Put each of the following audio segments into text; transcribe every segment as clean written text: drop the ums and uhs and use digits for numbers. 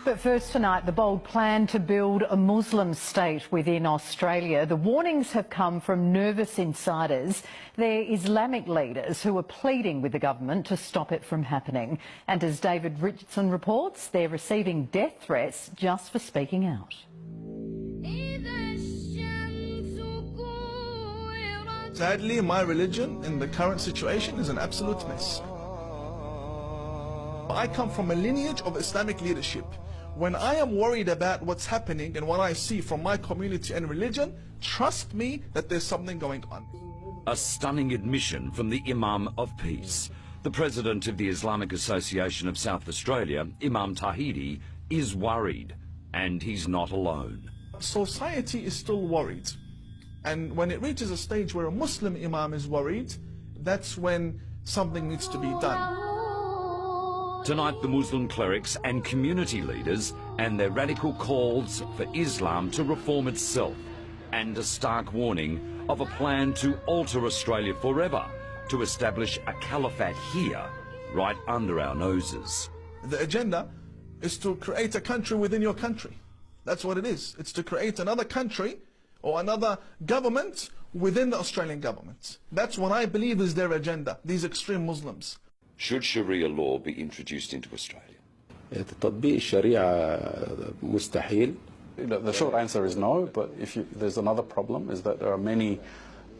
But first tonight, the bold plan to build a Muslim state within Australia. The warnings have come from nervous insiders. They're Islamic leaders who are pleading with the government to stop it from happening. And as David Richardson reports, they're receiving death threats just for speaking out. Sadly, my religion in the current situation is an absolute mess. I come from a lineage of Islamic leadership. When I am worried about what's happening and what I see from my community and religion, trust me that there's something going on. A stunning admission from the Imam of Peace. The president of the Islamic Association of South Australia, Imam Tawhidi, is worried, and he's not alone. Society is still worried. And when it reaches a stage where a Muslim Imam is worried, that's when something needs to be done. Tonight, the Muslim clerics and community leaders and their radical calls for Islam to reform itself, and a stark warning of a plan to alter Australia forever, to establish a caliphate here, right under our noses. The agenda is to create a country within your country. That's what it is. It's to create another country or another government within the Australian government. That's what I believe is their agenda, these extreme Muslims. Should Sharia law be introduced into Australia? تطبيق الشريعة مستحيل. The short answer is no, but there's another problem, is that there are many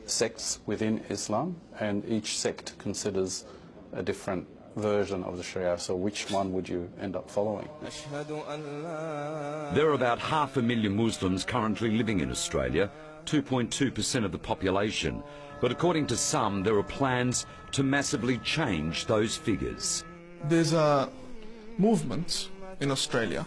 sects within Islam, and each sect considers a different version of the Sharia, so which one would you end up following? There are about 500,000 Muslims currently living in Australia, 2.2% of the population. But according to some, there are plans to massively change those figures. There's a movement in Australia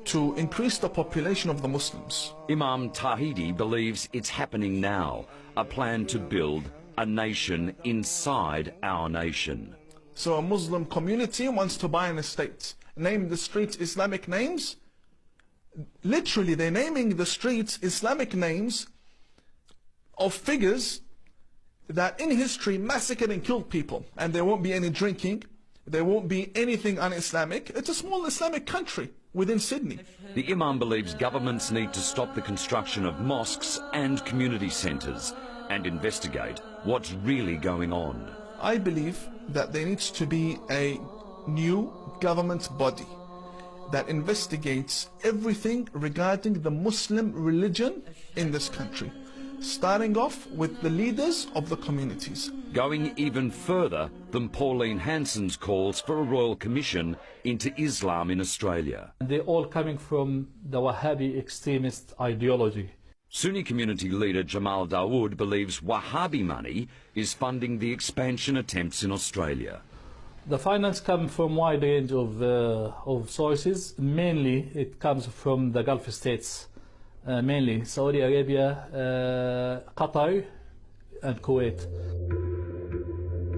to increase the population of the Muslims. Imam Tawhidi believes it's happening now, a plan to build a nation inside our nation. So a Muslim community wants to buy an estate, name the streets Islamic names. Literally, they're naming the streets Islamic names of figures that in history massacred and killed people. And there won't be any drinking, there won't be anything un-Islamic. It's a small Islamic country within Sydney. The Imam believes governments need to stop the construction of mosques and community centres and investigate what's really going on. I believe that there needs to be a new government body that investigates everything regarding the Muslim religion in this country, starting off with the leaders of the communities. Going even further than Pauline Hanson's calls for a royal commission into Islam in Australia. They're all coming from the Wahhabi extremist ideology. Sunni community leader Jamal Dawood believes Wahhabi money is funding the expansion attempts in Australia. The finance comes from a wide range of sources. Mainly it comes from the Gulf states, mainly Saudi Arabia, Qatar and Kuwait.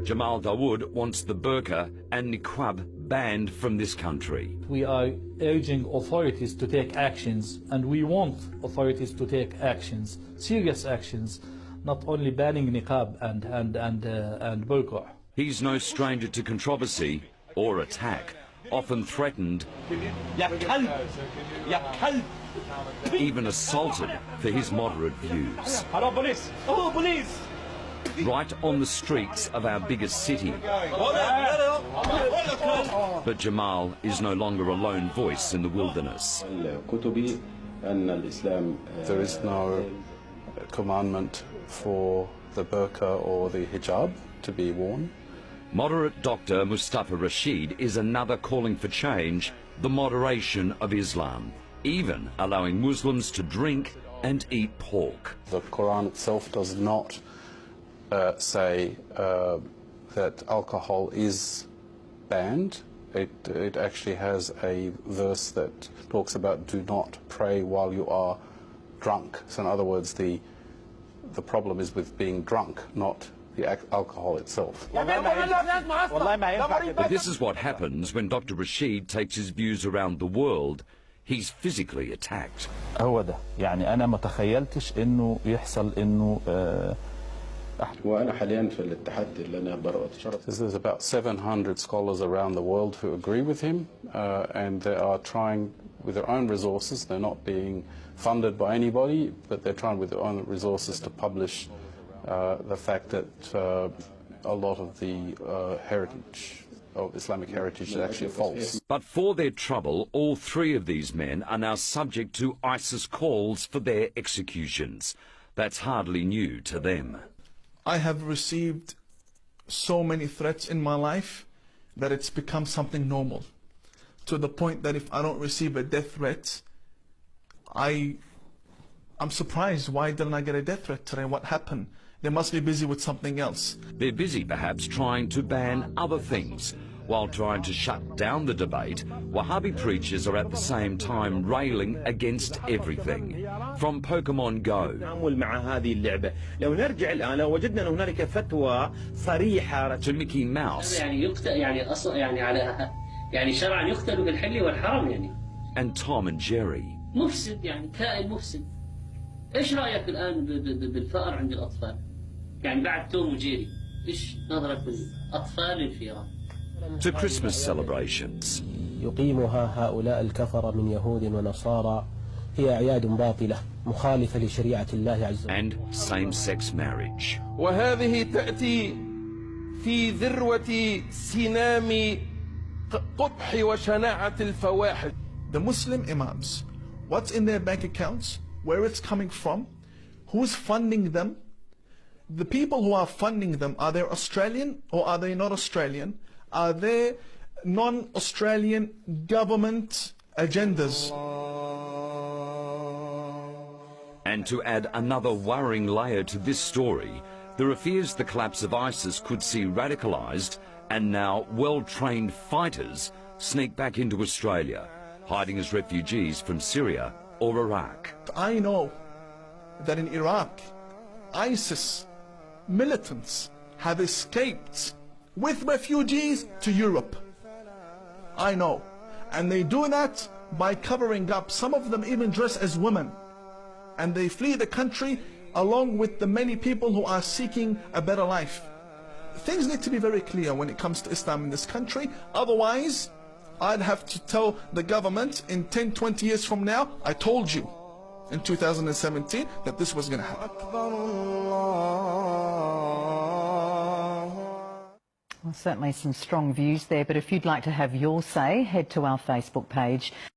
Jamal Dawood wants the burqa and niqab banned from this country. We are urging authorities to take actions, and we want authorities to take actions, serious actions, not only banning niqab and burqa. He's no stranger to controversy or attack, often threatened, even assaulted for his moderate views. Hello, police! Oh, police! Right on the streets of our biggest city. But Jamal is no longer a lone voice in the wilderness. There is no commandment for the burqa or the hijab to be worn. Moderate Dr. Mustafa Rashid is another calling for change, the moderation of Islam, even allowing Muslims to drink and eat pork. The Quran itself does not say that alcohol is banned. It actually has a verse that talks about do not pray while you are drunk. So in other words, the problem is with being drunk, not the alcohol itself. But this is what happens when Dr. Rashid takes his views around the world. He's physically attacked. هو ده يعني أنا ما تخيلتش إنه يحصل إنه وأنا حاليا في الاتحاد اللي أنا بتشرف. There's about 700 scholars around the world who agree with him, and they are trying with their own resources. They're not being funded by anybody, but they're trying with their own resources to publish the fact that a lot of the heritage of Islamic heritage is actually false. But for their trouble, all three of these men are now subject to ISIS calls for their executions. That's hardly new to them. I have received so many threats in my life that it's become something normal, to the point that if I don't receive a death threat, I'm surprised. Why didn't I get a death threat today? What happened? They must be busy with something else. They're busy perhaps trying to ban other things. While trying to shut down the debate, Wahhabi preachers are at the same time railing against everything. From Pokemon Go to Mickey Mouse and Tom and Jerry. مفسد يعني كائن مفسد. ايش رايك الان بالفأر عند الاطفال؟ يعني بعد توم وجيري، ايش نظرك بالاطفال للفئران؟ To Christmas celebrations. يقيمها هؤلاء الكفرة من يهود ونصارى هي أعياد باطلة مخالفة لشريعة الله عز وجل. And same-sex marriage. وهذه تأتي في ذروة سنام قبح وشناعة الفواحش. The Muslim imams, what's in their bank accounts, where it's coming from, who's funding them, the people who are funding them, are they Australian or are they not Australian? Are they non-Australian government agendas? And to add another worrying layer to this story, there are fears the collapse of ISIS could see radicalised and now well-trained fighters sneak back into Australia, hiding as refugees from Syria or Iraq. I know that in Iraq, ISIS militants have escaped with refugees to Europe. I know. And they do that by covering up. Some of them even dress as women. And they flee the country along with the many people who are seeking a better life. Things need to be very clear when it comes to Islam in this country. Otherwise, I'd have to tell the government in 10, 20 years from now, I told you in 2017 that this was going to happen. Well, certainly some strong views there, but if you'd like to have your say, head to our Facebook page.